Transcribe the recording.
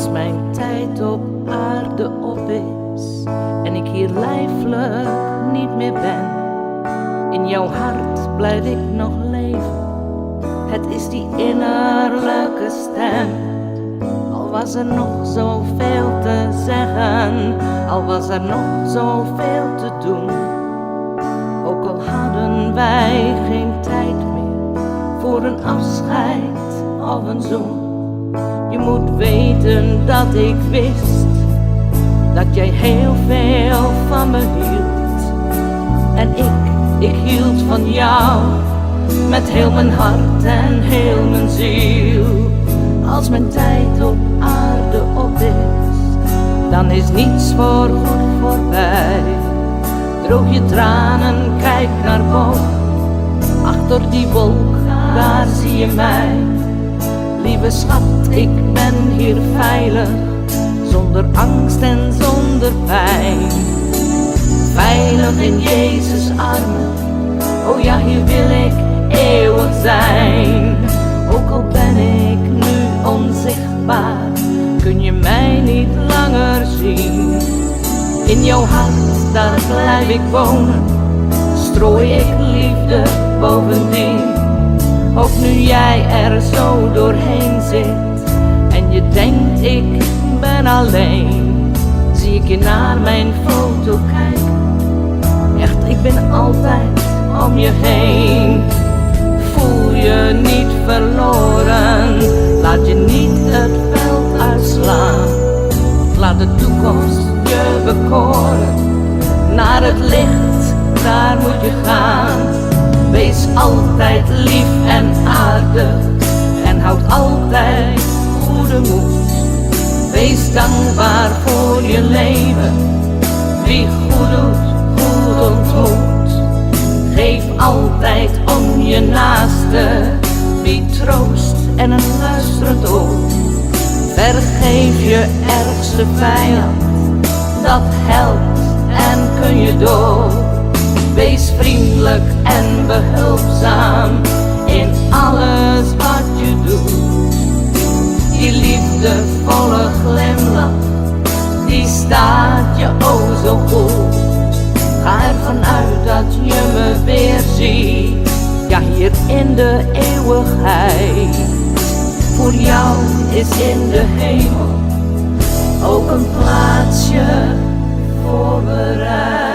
Als mijn tijd op aarde op is en ik hier lijfelijk niet meer ben, in jouw hart blijf ik nog leven. Het is die innerlijke stem. Al was er nog zoveel te zeggen, al was er nog zoveel te doen, ook al hadden wij geen tijd meer voor een afscheid of een zoen. Je moet weten dat ik wist dat jij heel veel van me hield. En ik hield van jou met heel mijn hart en heel mijn ziel. Als mijn tijd op aarde op is, dan is niets voorgoed voorbij. Droog je tranen, kijk naar boven. Achter die wolk, daar zie je mij. Lieve schat, ik ben hier veilig, zonder angst en zonder pijn. Veilig in Jezus' armen, oh ja, hier wil ik eeuwig zijn. Ook al ben ik nu onzichtbaar, kun je mij niet langer zien. In jouw hart, daar blijf ik wonen, strooi ik liefde bovendien. Ook nu jij er zo doorheen zit en je denkt ik ben alleen, zie ik je naar mijn foto kijken. Echt, ik ben altijd om je heen. Voel je niet verloren, laat je niet het veld uitslaan. Laat de toekomst je bekoren, naar het licht, daar moet je gaan. Wees altijd lief en aardig en houd altijd goede moed. Wees dankbaar voor je leven, wie goed doet, goed ontmoet. Geef altijd om je naaste, wie troost en een luisterend oor. Vergeef je ergste vijand, dat helpt en kun je door. Wees vriendelijk en behulpzaam in alles wat je doet. Die liefdevolle glimlach, die staat je oh zo goed. Ga ervan uit dat je me weer ziet, ja hier in de eeuwigheid. Voor jou is in de hemel ook een plaatsje voorbereid.